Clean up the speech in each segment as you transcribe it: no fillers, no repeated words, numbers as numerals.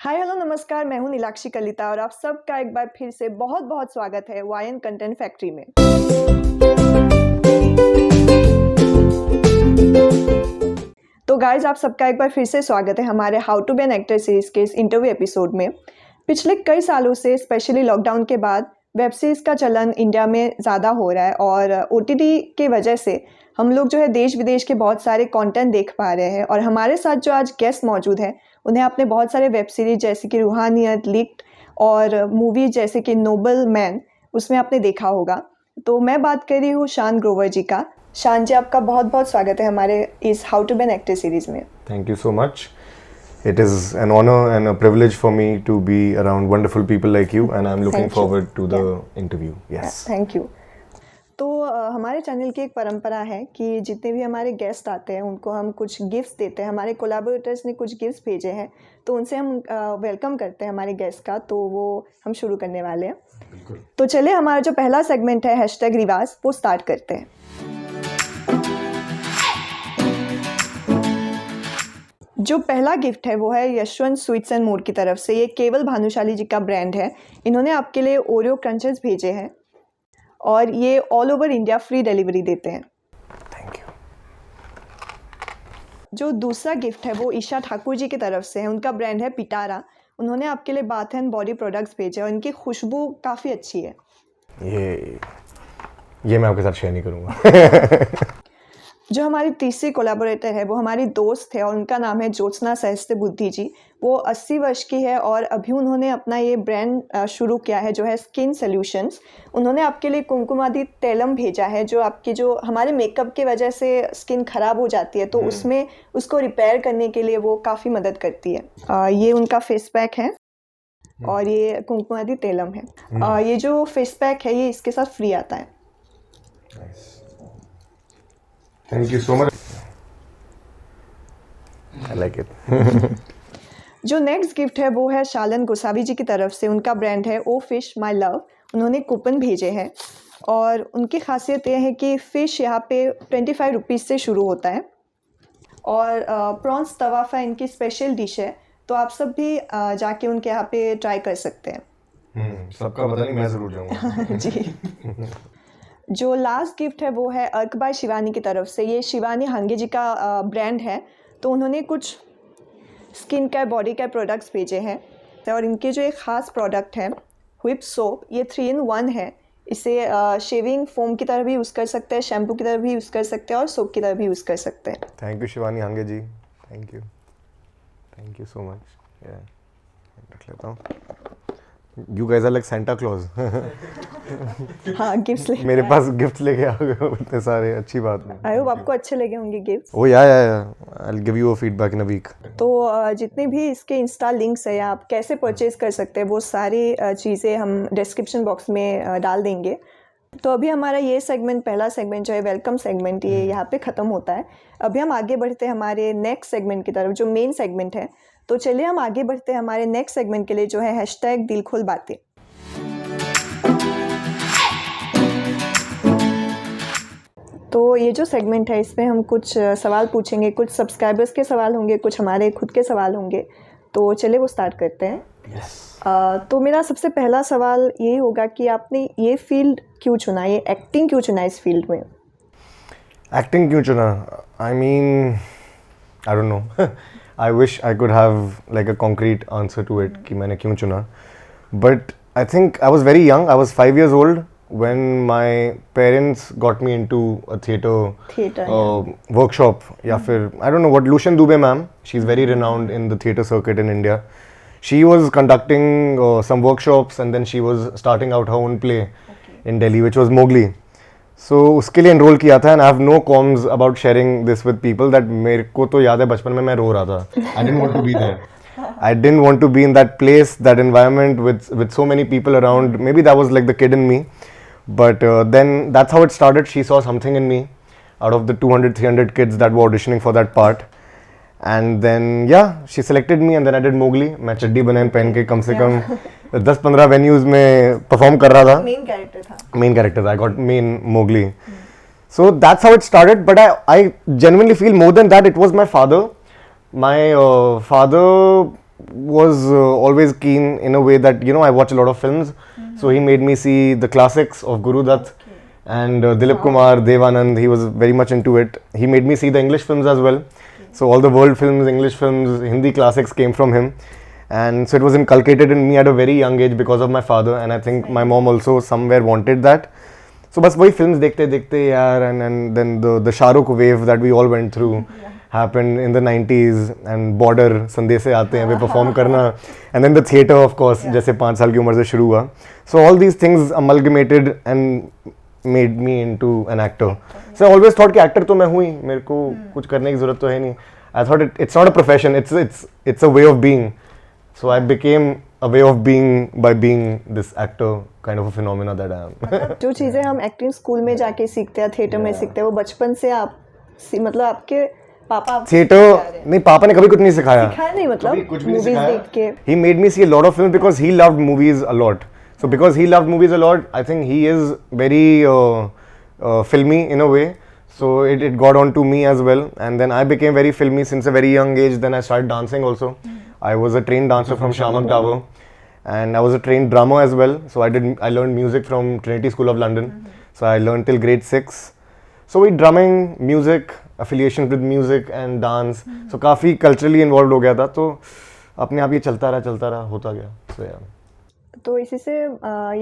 Hi hello नमस्कार, मैं हूं नीलाक्षी कलिता और आप सबका एक बार फिर से बहुत बहुत स्वागत है वायन कंटेंट फैक्ट्री में। तो गाइज, आप सबका एक बार फिर से स्वागत है हमारे how to be an actor series के इस इंटरव्यू एपिसोड में। पिछले कई सालों से स्पेशली लॉकडाउन के बाद वेब सीरीज़ का चलन इंडिया में ज़्यादा हो रहा है और OTT के वजह से हम लोग जो है देश विदेश के बहुत सारे कंटेंट देख पा रहे हैं। और हमारे साथ जो आज गेस्ट मौजूद हैं उन्हें आपने बहुत सारे वेब सीरीज जैसे कि रूहानियत, लीक्ड और मूवीज जैसे कि नोबल मैन उसमें आपने देखा होगा। तो मैं बात कर रही हूँ शान ग्रोवर जी का। शान जी, आपका बहुत बहुत स्वागत है हमारे इस how to be an actor series में। Thank you so much. It is an honor and a privilege for me to be around wonderful people like you, and I'm looking Thank you. forward to the interview. Yes. Thank you. तो हमारे channel की एक परंपरा है कि जितने भी हमारे गेस्ट आते हैं उनको हम कुछ गिफ्ट्स देते हैं। हमारे कोलैबोरेटर्स ने कुछ गिफ्ट्स भेजे हैं तो उनसे हम वेलकम करते हैं हमारे गेस्ट का। तो वो हम शुरू करने वाले हैं। तो चलिए, हमारा जो पहला सेगमेंट है #रिवाज वो स्टार्ट करते हैं। जो पहला गिफ्ट है वो है यशवंत स्वीट्स एंड मोर की तरफ से। ये केवल भानुशाली जी का ब्रांड है। इन्होंने आपके लिए ओरियो क्रंचेस भेजे हैं और ये all over India free delivery देते हैं। Thank you. जो दूसरा गिफ्ट है वो ईशा ठाकुर जी की तरफ से है। उनका ब्रांड है पिटारा। उन्होंने आपके लिए बाथ एंड बॉडी प्रोडक्ट्स भेजे और इनकी खुशबू काफ़ी अच्छी है। ये मैं आपके साथ शेयर नहीं करूँगा। जो हमारी तीसरी कोलैबोरेटर है वो हमारी दोस्त है और उनका नाम है ज्योत्सना सहस्त्र बुद्धि जी। वो 80 वर्ष की है और अभी उन्होंने अपना ये ब्रांड शुरू किया है जो है स्किन सॉल्यूशंस। उन्होंने आपके लिए कुमकुमादि तैलम भेजा है जो आपकी जो हमारे मेकअप की वजह से स्किन ख़राब हो जाती है तो उसमें उसको रिपेयर करने के लिए वो काफ़ी मदद करती है। ये उनका फेस पैक है और ये कुमकुमादि तैलम है। ये जो फेस पैक है ये इसके साथ फ्री आता है। Thank you so much. I like it. जो नेक्स्ट गिफ्ट है वो है शालन गोसावी जी की तरफ से। उनका ब्रांड है ओ फिश माई लव। उन्होंने कूपन भेजे हैं और उनकी खासियत यह है कि फ़िश यहाँ पे 25 रुपीज़ से शुरू होता है और प्रॉन्स तवाफ़ा इनकी स्पेशल डिश है। तो आप सब भी जाके उनके यहाँ पे ट्राई कर सकते हैं। सबका पता नहीं, मैं ज़रूर जाऊँगा। जी। जो लास्ट गिफ्ट है वो है अर्क बाय शिवानी की तरफ से। ये शिवानी हांगे जी का ब्रांड है। तो उन्होंने कुछ skin care, body care products भेजे हैं और इनके जो एक ख़ास प्रोडक्ट है व्हिप सोप, ये 3 in 1 है। इसे शेविंग फोम की तरह भी यूज़ कर सकते हैं, शैम्पू की तरह भी यूज़ कर सकते हैं और सोप की तरह भी यूज़ कर सकते हैं। Thank you Shivani Hange ji, thank you so much. रख लेता हूँ। You guys are like Santa Claus. हाँ, गिफ्ट्स ले। मेरे पास गिफ्ट लेके आ गए इतने सारे, अच्छी बात है। आई होप आपको अच्छे लगे होंगे gifts. Oh yeah. I'll give you a feedback in a week. तो जितने भी इसके इंस्टा लिंक्स है या आप कैसे परचेज़ कर सकते हैं वो सारी चीज़ें हम डिस्क्रिप्शन बॉक्स में डाल देंगे। तो अभी हमारा ये सेगमेंट, पहला सेगमेंट जो है वेलकम सेगमेंट, ये यहाँ पे ख़त्म होता है। अभी हम आगे बढ़ते हैं हमारे नेक्स्ट सेगमेंट की तरफ जो मेन सेगमेंट है। तो चलिए हम आगे बढ़ते हैं हमारे नेक्स्ट सेगमेंट के लिए जो है #दिल खोल बातें। तो ये जो सेगमेंट है इसमें हम कुछ सवाल पूछेंगे। कुछ सब्सक्राइबर्स के सवाल होंगे, कुछ हमारे खुद के सवाल होंगे। तो चलिए वो स्टार्ट करते हैं। तो मेरा सबसे पहला सवाल यही होगा कि आपने ये फील्ड क्यों चुना, ये एक्टिंग क्यों चुना इस फील्ड में? एक्टिंग क्यों चुना? I mean, I don't know. I wish I could have like a concrete answer to it कि मैंने क्यों चुना. But I think I was very young. I was 5 years old when my parents got me into a theater workshop. या फिर I don't know what, Lushan Dubey ma'am. She's very renowned in the theater circuit in India. She was conducting some workshops and then she was starting out her own play in Delhi, which was Mowgli. So उसके लिए enroll किया था and I have no qualms about sharing this with people that मेरे को तो याद है बचपन में मैं रो रहा था. I didn't want to be there. I didn't want to be in that place, that environment with so many people around. Maybe that was like the kid in me. But then that's how it started. She saw something in me out of the 200-300 kids that were auditioning for that part. And then yeah, she selected me and then I did Mowgli. मैं चड्डी बनैन पहन के कम से कम 10-15 venues में perform कर रहा था. Main character था. I got main Mowgli. So that's how it started. But I genuinely feel more than that, it was my father. My father was always keen in a way that, you know, I watch a lot of films. So he made me see the classics of Guru Dutt and Dilip Kumar, Devanand. He was very much into it. He made me see the English films as well. So all the world films, English films, Hindi classics came from him. And so it was inculcated in me at a very young age because of my father. And I think my mom also somewhere wanted that. So बस वही films देखते देखते यार, and then the Shahrukh wave that we all went through happened in the 90s, and Border, संदेश से आते हैं वे perform करना, and then the theatre of course जैसे 5 साल की उम्र से शुरू हुआ. So all these things amalgamated and made me into an actor. So I always thought कि actor तो मैं हूँ ही, मेरे को कुछ करने की ज़रूरत तो है नहीं. I thought it's not a profession, it's a way of being. So I became a way of being by being this actor kind of a phenomena that I am. जो चीज़ें हम एक्टिंग स्कूल में जाके सीखते हैं, theatre में सीखते हैं, वो बचपन से आप मतलब आपके पापा थिएटर नहीं, पापा ने कभी कुछ नहीं सिखाया. सिखाया नहीं, मतलब कुछ भी नहीं मूवीज सिखाया. देख के. He made me see a lot of films because he loved movies a lot. So because he loved movies a lot, I think he is very filmy in a way. So it got on to me as well, and then I became very filmy since a very young age. Then I started dancing also. I was a trained dancer from Shamak Tower, and I was a trained drummer as well. So I learned music from Trinity School of London. So I learned till grade 6. So we drumming, music, affiliations with music and dance. So काफ़ी culturally involved हो गया था. तो अपने आप ये चलता रहा होता गया. So yeah. तो इसी से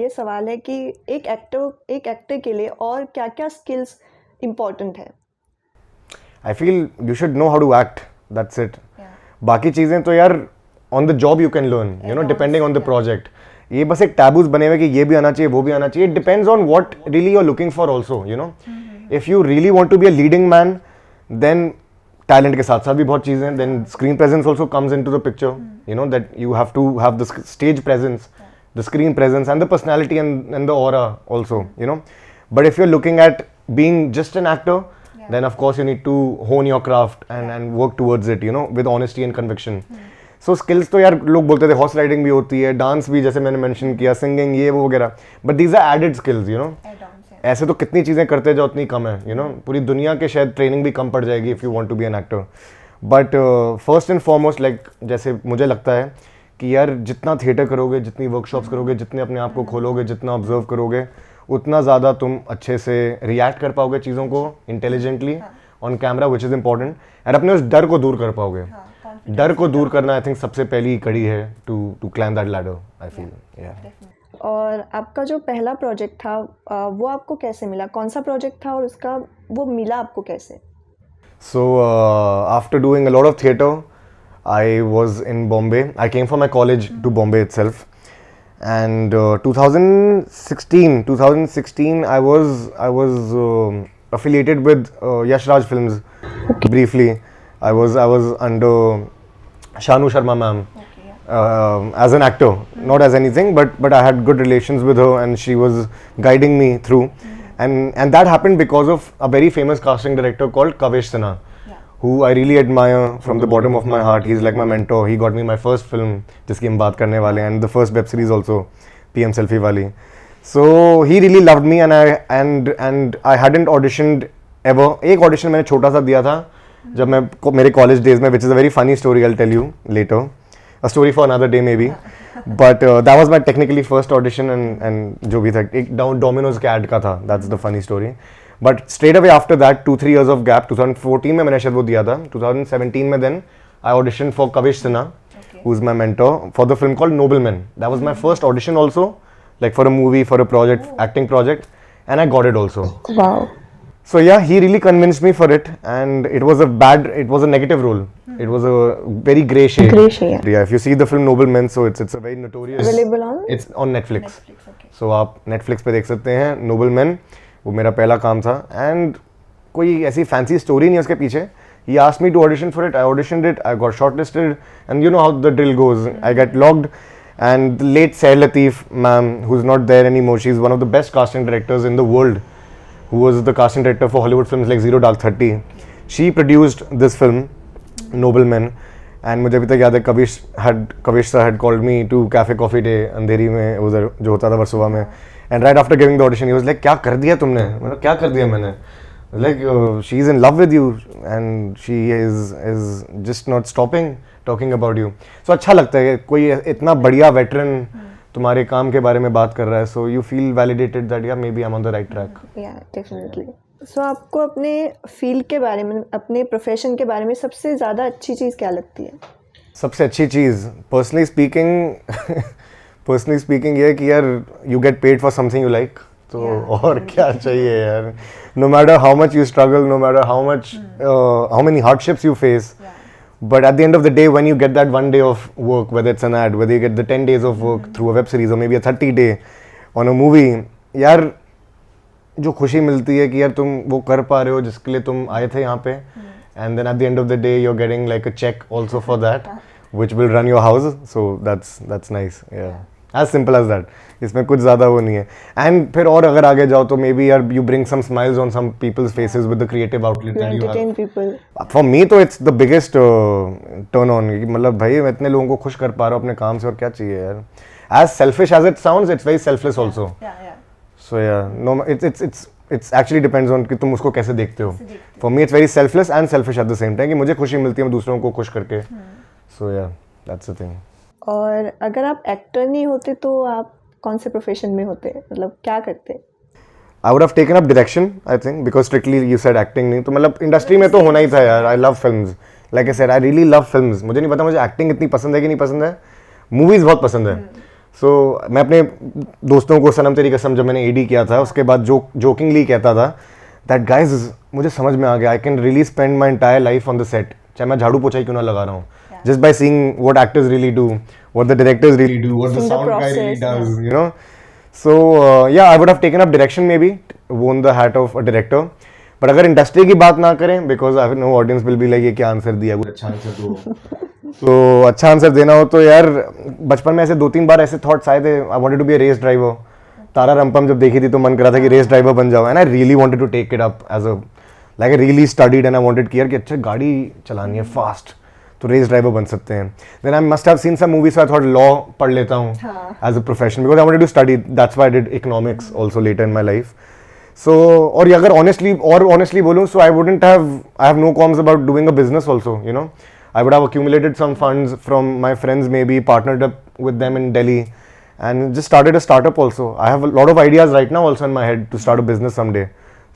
ये सवाल है कि एक एक्टर के लिए और क्या-क्या स्किल्स इम्पोर्टेंट है? I feel you should know how to act. That's it. बाकी चीज़ें तो यार on the job you can learn, you know, depending on the project. ये बस एक टैबूज बने हुए कि ये भी आना चाहिए, वो भी आना चाहिए. It depends on what really you're looking for also, you know. If you really want to be a leading man, then talent के साथ साथ भी बहुत चीज़ें. Then screen presence also comes into the picture, you know, that you have to have the stage presence, the screen presence and the personality and the aura also, you know. But if you're looking at being just an actor, then of course you need to hone your craft and work towards it, you know, with honesty and conviction. So skills तो यार लोग बोलते थे horse riding भी होती है, dance भी जैसे मैंने मेंशन किया, सिंगिंग ये वो वगैरह, but these are added skills, you know. ऐसे तो कितनी चीज़ें करते जाओ उतनी कम है, यू नो. पूरी दुनिया के शायद ट्रेनिंग भी कम पड़ जाएगी if you want to be an actor. But first and foremost like जैसे मुझे लगता है कि यार जितना थिएटर करोगे, जितनी वर्कशॉप्स करोगे, जितने अपने आप को खोलोगे, जितना ऑब्जर्व करोगे, उतना ज़्यादा तुम अच्छे से रिएक्ट कर पाओगे चीज़ों को intelligently on camera, which is important. And अपने उस डर को दूर कर पाओगे. डर को दूर करना आई थिंक सबसे पहली कड़ी है to climb that ladder, I feel. और आपका जो पहला प्रोजेक्ट था वो आपको कैसे मिला? कौन सा प्रोजेक्ट था और उसका वो मिला आपको कैसे? So after doing a lot of theatre, I was in Bombay. I came from my college to Bombay itself, and 2016 I was affiliated with Yash Raj Films. Briefly, I was under Shanu Sharma ma'am as an actor, not as anything, but I had good relations with her, and she was guiding me through. And that happened because of a very famous casting director called Kavesh Sinha, who I really admire from the bottom of my heart. He's like my mentor. He got me my first film, जिसकी हम बात करने वाले हैं, and the first web series also, PM Selfie वाली. So he really loved me, and I hadn't auditioned ever. एक audition मैंने छोटा सा दिया था जब मैं मेरे college days में, which is a very funny story. I'll tell you later. A story for another day maybe. But that was my technically first audition, and जो भी था एक Domino's के ad का था. That's the funny story. But straight away after that, 2-3 years of gap, 2014 में मैंने शायद वो दिया था. 2017 में then I auditioned for Kavish Sinha, who's my mentor, for the film called Noblemen. That was my first audition also, like for a movie, for a project, acting project, and I got it also. Wow. So yeah, he really convinced me for it, and it was a negative role. It was a very grey shade. Grey shade. Yeah, if you see the film Noblemen, so it's a very notorious. Available on? It's on Netflix. Okay. So आप Netflix पे देख सकते हैं Noblemen. वो मेरा पहला काम था, and कोई ऐसी fancy story नहीं है उसके पीछे. He asked me to audition for it. I auditioned it. I got shortlisted, and you know how the drill goes. I get logged, and the late Sair Lateef ma'am, who's not there anymore, she's one of the best casting directors in the world, who was the casting director for Hollywood films like Zero Dark 30. She produced this film, Noblemen, and मुझे अभी तक याद है Kavish sir had called me to Cafe Coffee Day अंधेरी में उधर जो होता था वर्सोवा में, and right after giving the audition he was like क्या कर दिया तुमने? मतलब क्या कर दिया मैंने? Like she is in love with you, and she is just not stopping talking about you. So अच्छा लगता है कि कोई इतना बढ़िया वेटरन तुम्हारे काम के बारे में बात कर रहा है. So you feel validated that yeah maybe I am on the right track. Yeah definitely. So आपको अपने फील्ड के बारे में, अपने प्रोफेशन के बारे में सबसे ज़्यादा अच्छी चीज़ क्या लगती है? सबसे अच्छी चीज़ पर्सनली स्पीकिंग ये है कि यार you get paid for something you like. तो और क्या चाहिए यार. No matter how much you struggle, no matter how many hardships you face, but at the end of the day when you get that 1 day of work, whether it's an ad, whether you get the 10 days of work through a web series or maybe a 30-day on a movie, यार जो खुशी मिलती है कि यार तुम वो कर पा रहे हो जिसके लिए तुम आए थे यहाँ पे, and then at the end of the day you're getting like a check also for that which will run your house. So that's nice. Yeah, as simple as that. इसमें कुछ ज़्यादा वो नहीं है. एंड फिर और अगर आगे जाओ तो मे बी यार you bring some smiles on some people's faces with the creative outlet that you entertain people. For me तो it's the biggest turn on. मतलब भाई मैं इतने लोगों को खुश कर पा रहा हूँ अपने काम से, और क्या चाहिए यार. As selfish as it sounds, it's very selfless also. So yeah no, it's actually depends on कि तुम उसको कैसे देखते हो. For me it's very selfless and selfish at the same time, कि मुझे खुशी मिलती है दूसरों को खुश करके. सो या दैट्स द थिंग. और अगर आप एक्टर नहीं होते तो आप कौन से प्रोफेशन में होते, मतलब क्या करते? I would have taken up direction, I think, because strictly you said acting नहीं, तो मतलब इंडस्ट्री में तो होना ही था यार. I love films, like I said, I really love films. मुझे नहीं पता मुझे एक्टिंग इतनी पसंद है कि नहीं पसंद है, मूवीज बहुत पसंद है. सो मैं अपने दोस्तों को सनम तेरी कसम जब मैंने एडी किया था उसके बाद जोकिंगली कहता था दैट गाइज मुझे समझ में आ गया, I can really spend my entire life on the set, चाहे मैं झाड़ू पोछा ही क्यों ना लगा रहा हूँ. Just by seeing what actors really do, what the directors really do, what the sound guy really does, you know. So yeah, I would have taken up direction, maybe worn the hat of a director. But अगर industry की बात ना करें, because I know audience will be like ये क्या answer दिया, कुछ अच्छा आंसर दो. तो अच्छा आंसर देना हो तो यार बचपन में ऐसे 2-3 बार ऐसे थॉट्स आए थे. I wanted to be a race driver. तारा रंपम जब देखी थी तो मन करा था कि रेस ड्राइवर बन जाओ, and I really wanted to take it up as a like I really studied and I wanted कि यार कि अच्छा गाड़ी चलानी है फास्ट तो रेस ड्राइवर बन सकते हैं. Then I must have seen some movies, so I thought law पढ़ लेता हूँ as a profession, because I wanted to study. That's why I did economics also later in my life. So और अगर honestly बोलूँ, so I have no qualms about doing a business also, you know. I would have accumulated some funds from my friends, maybe partnered up with them in Delhi and just started a startup also. I have a lot of ideas right now also in my head to start a business someday.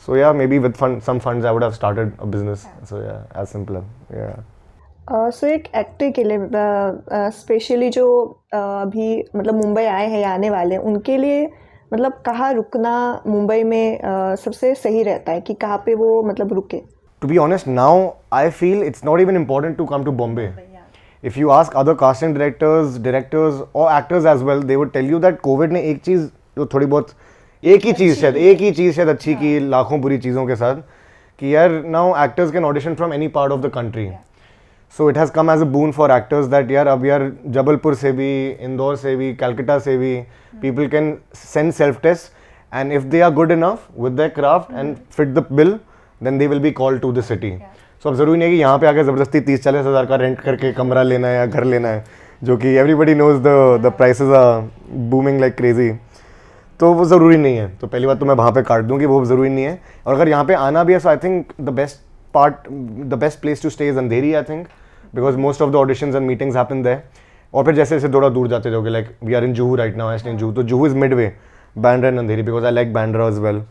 So yeah, maybe with some funds I would have started a business. So yeah, as simple. Yeah. सो एक actor के लिए specially जो अभी मतलब मुंबई आए हैं या आने वाले हैं, उनके लिए मतलब कहाँ रुकना मुंबई में सबसे सही रहता है कि कहाँ पे वो मतलब रुके? To be honest, now I feel it's not even important to come to Bombay. If you ask other casting directors or actors as well, they would tell you that COVID ने एक चीज़ जो थोड़ी बहुत एक ही चीज़ शायद अच्छी की लाखों बुरी चीज़ों के साथ, कि यार now actors can audition from any part of the country. So it has come as a boon for actors that यार अब यार जबलपुर से भी, इंदौर से भी, कलकत्ता से भी people can send self test, and if they are good enough with their craft and fit the bill, then they will be called to the city. So अब ज़रूरी नहीं है कि यहाँ पे आके ज़बरदस्ती 30-40 हज़ार का रेंट करके कमरा लेना है या घर लेना है, जो कि everybody knows the prices are booming like crazy. तो वो ज़रूरी नहीं है. तो पहली बात तो मैं वहाँ पे काट दूँ कि वो ज़रूरी नहीं है. और अगर यहाँ पे आना भी है, so I think the best place to stay is Andheri, I think, because most of the auditions and meetings happen there. और फिर जैसे जैसे थोड़ा दूर जाते जाओगे, like we are in Juhu right now, I stay in Juhu, तो Juhu is midway, Bandra and Andheri, because I like Bandra as well.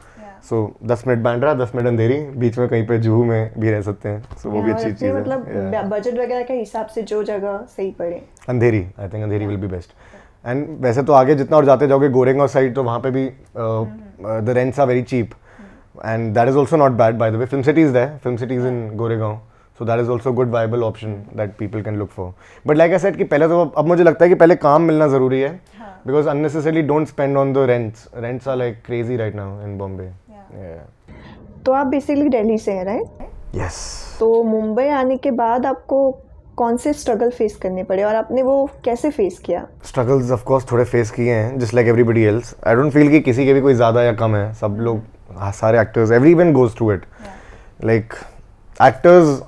So 10 minute Bandra, 10 minute Andheri, बीच में कहीं पे जुहू में भी रह सकते हैं. So वो भी अच्छी चीज़ है. मतलब बजट वगैरह के हिसाब से जो जगह सही पड़े, Andheri, I think Andheri will be best. And वैसे तो आगे जितना और जाते जाओगे गोरेगांव साइड, तो वहाँ पे भी the rents are very cheap, and that is also not bad. By the way, Film City is there, Film City is in Goregaon, so that is also a good viable option that people can look for. But like I said कि पहले तो अब मुझे लगता है कि पहले काम मिलना ज़रूरी है, because unnecessarily don't spend on the rents. Rents are like crazy right now in Bombay. Yeah. तो आप बेसिकली दिल्ली से हैं, राइट? Yes. तो मुंबई आने के बाद आपको कौन से स्ट्रगल फेस करने पड़े और आपने वो कैसे फेस किया? Struggles of course थोड़े फेस किए हैं, just like everybody else. I don't feel कि किसी के भी कोई ज़्यादा या कम है. सब लोग, सारे actors, everyone goes through it. Like actors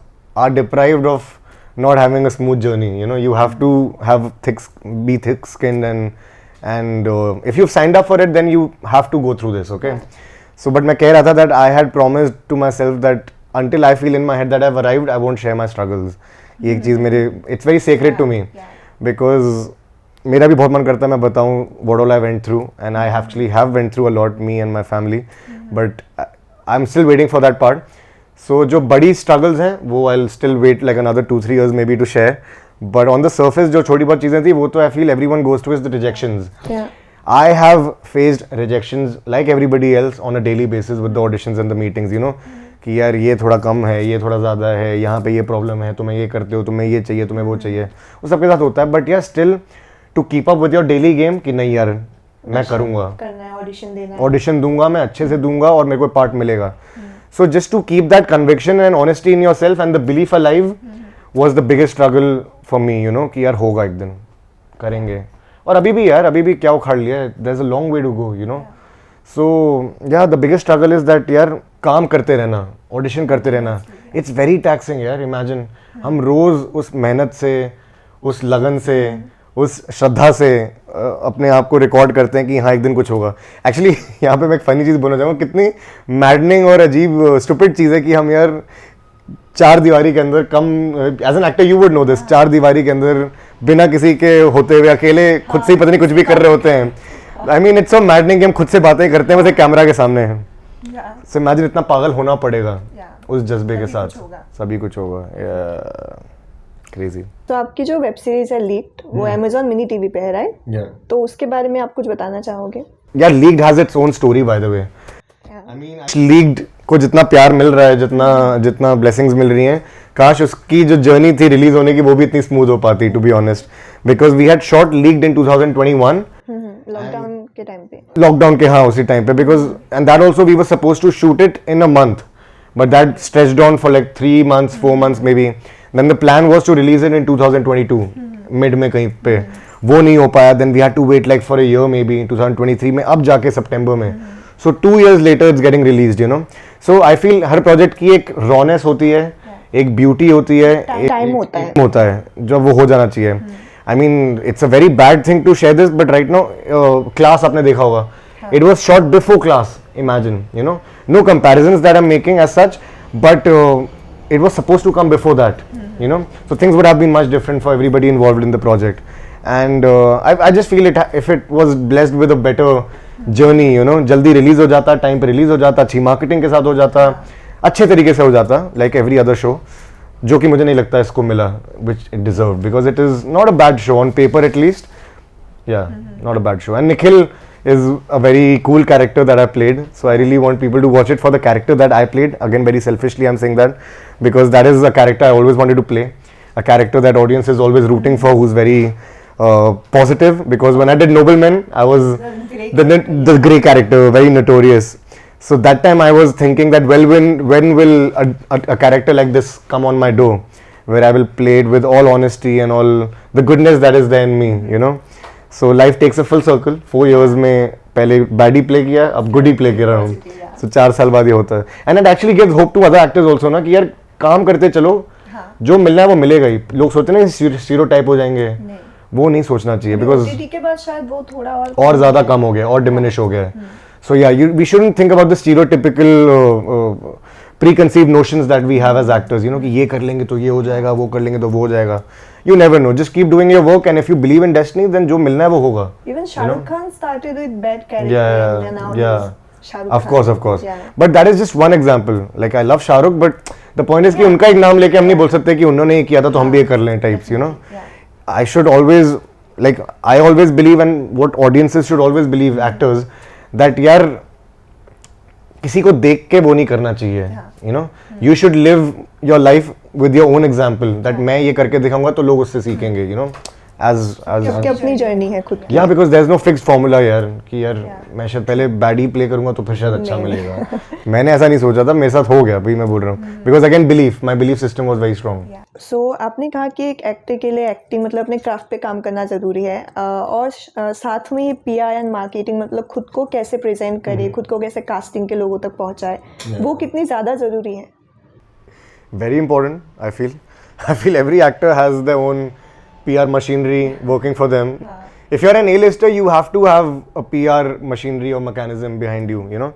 are deprived of not having a smooth journey. You know, you have to have be thick-skinned, and if you've signed up for it, then you have to go through this. Okay. So, but मैं कह रहा था that I had promised to myself that until I feel in my head that I've arrived, I won't share my struggles. ये एक चीज़ मेरे it's very secret to me because मेरा भी बहुत मन करता है मैं बताऊँ what all I went through and I actually have went through a lot me and my family but I am still waiting for that part so जो बड़ी स्ट्रगल्स हैं वो I still wait like another 2-3 years maybe to share but on the surface जो छोटी बहुत चीज़ें थी वो तो I feel every one goes two is the rejections I have faced rejections like everybody else on a daily basis with the auditions and the meetings, you know, कि यार ये थोड़ा कम है, ये थोड़ा ज़्यादा है, यहाँ पे ये प्रॉब्लम है, तुम्हें ये करते हो, तुम्हें ये चाहिए, तुम्हें वो चाहिए, वो सबके साथ होता है बट यार still to keep up with your daily game कि नहीं यार मैं करूँगा, करना है, ऑडिशन देना है, ऑडिशन दूंगा, मैं अच्छे से दूंगा और मेरे को पार्ट मिलेगा. So just to keep that conviction and honesty in yourself and the belief alive was the biggest struggle for me, you know, कि यार होगा एक दिन करेंगे. और अभी भी यार अभी भी क्या उखाड़ लिया है, there is a long way to go, you know. So yeah the biggest struggle is that यार काम करते रहना, ऑडिशन करते रहना, इट्स वेरी टैक्सिंग यार. इमेजिन हम रोज उस मेहनत से, उस लगन से, उस श्रद्धा से अपने आप को रिकॉर्ड करते हैं कि हाँ एक दिन कुछ होगा. एक्चुअली यहाँ पे मैं एक फनी चीज़ बोलना चाहूँगा, कितनी मैडनिंग और अजीब स्टूपिड चीज़ है कि हम यार 4 दीवारी के अंदर come as an actor you would know this, 4 दीवारी के अंदर बिना किसी के होते हुए अकेले खुद से ही पता नहीं कुछ भी कर रहे होते हैं. I mean it's so maddening कि हम खुद से बातें करते हैं बस एक कैमरा के सामने हैं. सो इमेजिन इतना पागल होना पड़ेगा उस जज्बे के साथ, सभी कुछ होगा. क्रेजी. तो आपकी जो वेब सीरीज है लीक्ड वो Amazon मिनी टीवी पे है राइट? तो उसके बारे में आप कुछ बताना चाहोगे? यार leaked has its own story by the way. I mean leaked को जितना प्यार मिल रहा है, जितना ब्लेसिंग्स मिल रही हैं, काश उसकी जो जर्नी थी रिलीज होने की वो भी इतनी स्मूथ हो पाती, to be honest, because we had shot leaked in 2021 lockdown के टाइम पे. लॉकडाउन के हाँ उसी टाइम पे, because and that also we were suppose to shoot it in a month but that stretched on for like 3 months 4 months maybe. Then the plan was to release it in 2022 mid में कहीं पे, वो नहीं हो पाया. Then we had to wait like for a year maybe 2023 में, अब जाके सितंबर में. So 2 years later it's getting released, you know. So I feel her project की एक रॉनेस होती है, एक ब्यूटी होती है, टाइम होता है जो वो हो जाना चाहिए. I mean it's a very bad thing to share this, but right now class आपने देखा होगा, it was shot before class. Imagine, you know, no comparisons that I'm making as such, but it was supposed to come before that, you know. So things would have been much different for everybody involved in the project, and I just feel it if it was blessed with a better journey, you know, जल्दी release हो जाता, time पे release हो जाता, अच्छी marketing के साथ हो जाता, अच्छे तरीके से हो जाता, लाइक एवरी अदर शो, जो कि मुझे नहीं लगता इसको मिला which it deserve, because it is not a bad show on paper at least. Yeah not a bad show. And Nikhil is a very cool character that I played, so I really want people to watch it for the character that I played. Again, very selfishly I'm saying that because that is a character I always wanted to play, a character that audience is always rooting for, who's very positive, because when I did Noblemen I was the grey character, very notorious. So that time I was thinking that well, when will a character like this come on my door, where I will play it with all honesty and all the goodness that is there in me, you know. So life takes a full circle. 4 years में पहले baddie play किया, अब गुडी play कर रहा हूँ. So 4 साल बाद ये होता है. And it actually gives hope to other actors also ना, कि यार काम करते चलो, जो मिलना है वो मिलेगा ही. लोग सोचते हैं ना स्टीरियोटाइप हो जाएंगे, वो नहीं सोचना चाहिए, बिकॉज के बाद शायद वो थोड़ा और ज़्यादा कम हो गया और डिमिनिश हो गया है. So yeah we shouldn't think about the stereotypical preconceived notions that we have as actors, you know, कि ये कर लेंगे तो ये हो जाएगा, वो कर लेंगे तो वो हो जाएगा. You never know. Just keep doing your work, and if you believe in destiny, then जो मिलना है वो होगा. Even Shah Rukh Khan started with bad character, and now yeah. Of course. Yeah. But that is just one example. Like I love Shah Rukh, but the point is कि उनका एक नाम लेके हम नहीं बोल सकते कि उन्होंने ये किया था तो हम भी ये कर लें types, you know. I should always, like I always believe, and what audiences should always believe, actors, that यार किसी को देख के वो नहीं करना चाहिए, you know. You should live your life with your own example, that मैं ये करके दिखाऊंगा तो लोग उससे सीखेंगे, यू नो. आपकी अपनी जर्नी है खुद की. Yeah because there is no fixed formula यार, कि यार मैं शायद पहले बैडी प्ले करूंगा तो फिर शायद अच्छा मिलेगा. मैंने ऐसा नहीं सोचा था, मेरे साथ हो गया, अभी मैं बोल रहा हूँ, because again belief, my belief system was very strong. So आपने कहा कि एक एक्टर के लिए एक्टिंग मतलब अपने क्राफ्ट पे काम करना ज़रूरी है, और साथ में ही PR एंड मार्केटिंग, मतलब खुद को कैसे प्रेजेंट करे, खुद को कैसे कास्टिंग के लोगों तक पहुँचाए, वो कितनी ज़्यादा ज़रूरी है. Very important, I feel. I feel every actor has their own PR machinery working for them. If you're an A-lister, you have to have a PR machinery or mechanism behind you, you know.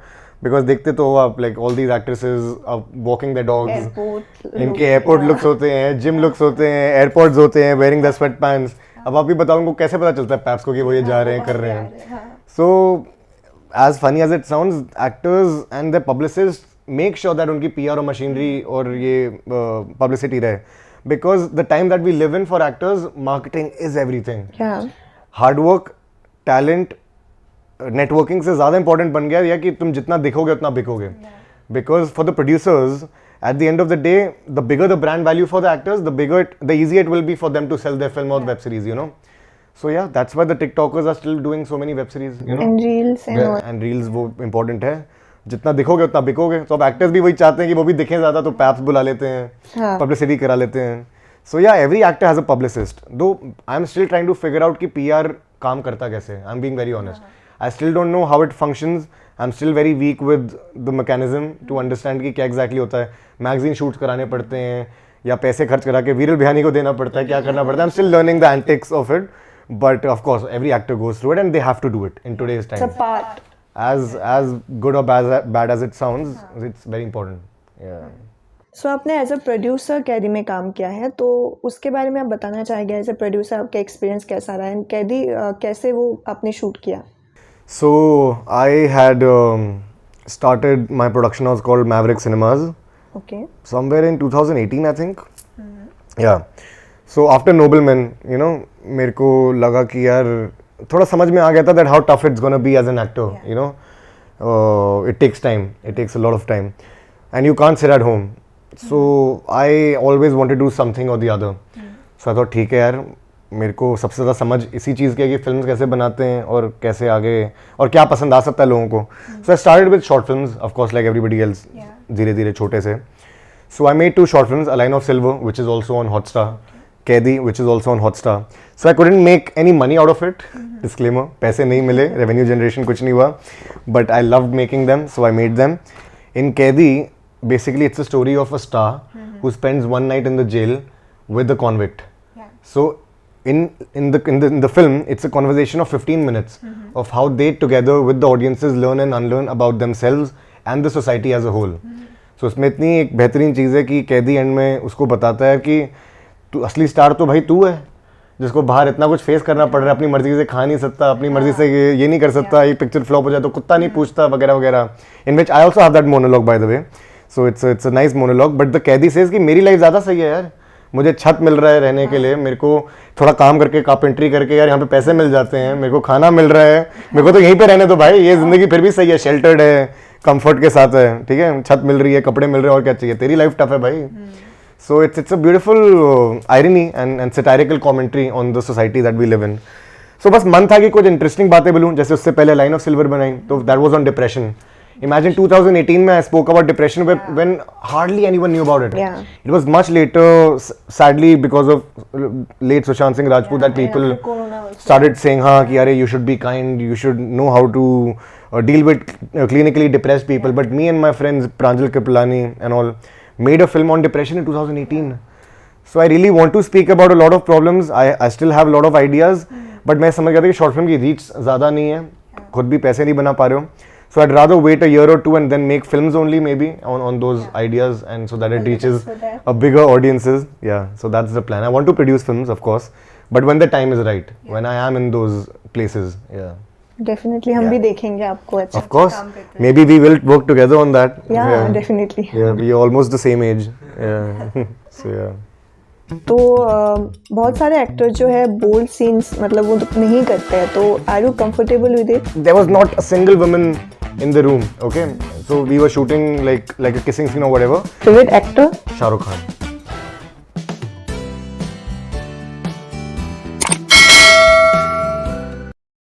Because देखते तो हो आप like all these actresses walking the dogs, airport इनके airport looks होते हैं, gym looks होते हैं, airports होते हैं, वेयरिंग द स्वेट पैंट्स. अब आप भी बताओ उनको कैसे पता चलता है पैप्स को कि वो ये जा रहे हैं कर रहे हैं. सो as funny as it sounds, actors and their publicists make sure that उनकी PR और machinery और ये publicity रहे, because the time that we live in for actors, marketing is everything. Yeah. Hard work, talent, networking से ज़्यादा important बन गया या कि तुम जितना दिखोगे उतना बिकोगे. Because for the producers, at the end of the day, the bigger the brand value for the actors, the easier it will be for them to sell their film or web series, you know. So yeah, that's why the TikTokers are still doing so many web series, you know. And reels and all. And reels वो important है. जितना दिखोगे उतना बिकोगे. तो अब actors भी वही चाहते हैं कि वो भी दिखें ज़्यादा, तो पैप्स बुला लेते हैं, publicity करा लेते हैं. So yeah, every actor has a publicist. Though I'm still trying to figure out कि PR काम करता कैसे. I'm being very honest. I still don't know how it functions. I'm still very weak with the mechanism to understand कि क्या exactly होता है. Magazine shoots कराने पड़ते हैं या पैसे खर्च करा के वीरल बिहानी को देना पड़ता है, क्या करना पड़ता है. I'm still learning the antics of it. But of course, every actor goes through it, and they have to do it in today's time. It's a part. As good or bad as it sounds, it's very important. Yeah. So आपने as a producer कैदी में काम किया है, तो उसके बारे में आप बताना चाहेंगे एज अ प्रोड्यूसर आपका एक्सपीरियंस कैसा रहा है, कैदी कैसे वो आपने शूट किया? So I had started my production house called Maverick Cinemas. Okay. Somewhere in 2018, I think. Yeah. So after Nobleman, you know, मेरे को लगा कि यार थोड़ा समझ में आ गया था that how tough it's gonna be as an actor, you know. It takes time. It takes a lot of time, and you can't sit at home. So I always wanted to do something or the other. So I thought ठीक है यार, मेरे को सबसे ज़्यादा समझ इसी चीज़ की है कि फिल्म्स कैसे बनाते हैं और कैसे आगे और क्या पसंद आ सकता है लोगों को. So I started with short films, of course, like everybody else. धीरे धीरे छोटे से. So I made 2 short films, A Line of Silver, which is also on Hotstar. Kaidi, which is also on Hotstar. So I couldn't make any money out of it. Disclaimer, पैसे नहीं मिले, revenue generation कुछ नहीं हुआ. But I loved making them, so I made them. In Kaidi, basically it's a story of a star who spends one night in the jail with a convict. So in the film, it's a conversation of 15 minutes of how they together with the audiences learn and unlearn about themselves and the society as a whole. So उसमें इतनी एक बेहतरीन चीज़ है कि कैदी and में उसको बताता है कि तू असली स्टार तो भाई तू है, जिसको बाहर इतना कुछ फेस करना पड़ रहा है, अपनी मर्जी से खा नहीं सकता, अपनी मर्जी से ये नहीं कर सकता, ये पिक्चर फ्लॉप हो जाए तो कुत्ता नहीं पूछता वगैरह वगैरह. In which I also have that monologue by the way. So it's a nice monologue. But the कैदी सेज कि मेरी लाइफ ज़्यादा सही है यार, मुझे छत मिल रहा है रहने के लिए, मेरे को थोड़ा काम करके कारपेंट्री करके यार यहाँ पे पैसे मिल जाते हैं, मेरे को खाना मिल रहा है, मेरे को तो यहीं पे रहने दो भाई, ये ज़िंदगी फिर भी सही है, शेल्टर्ड है, कंफर्ट के साथ है, ठीक है, छत मिल रही है, कपड़े मिल रहे हैं, और क्या चाहिए, तेरी लाइफ टफ है भाई. So it's a beautiful irony and satirical commentary on the society that we live in. So बस मन था कि कुछ इंटरेस्टिंग बातें बोलूं. जैसे उससे पहले लाइन ऑफ सिल्वर बनाई, तो that was on depression. Imagine 2018 में I spoke about depression when hardly anyone knew about it. Yeah. It was much later, sadly, because of late Sushant Singh Rajput, that people started saying, हाँ कि अरे you should be kind, you should know how to deal with clinically depressed people. But me and my friends Pranjal Kripalani and all made a film on depression in 2018. So I really want to speak about a lot of problems. I still have a lot of ideas, but मैं समझ गया था कि short film की reach ज़्यादा नहीं है, खुद भी पैसे नहीं बना पा रहे हो. So I'd rather wait a year or 2 and then make films only maybe on those ideas, and so that it reaches a bigger audiences. Yeah, so that's the plan. I want to produce films, of course, but when the time is right, when I am in those places. Yeah. Definitely हम भी देखेंगे आपको. अच्छा, of course, maybe we will work together on that. Yeah, definitely. Yeah, we are almost the same age. Yeah. So yeah. तो बहुत सारे actor जो है बोल्ड सीन्स मतलब वो नहीं करते हैं, तो are you comfortable with it? There was not a single woman in the room. Okay, so we were shooting like a kissing scene or whatever. Favourite actor? Shah Rukh Khan.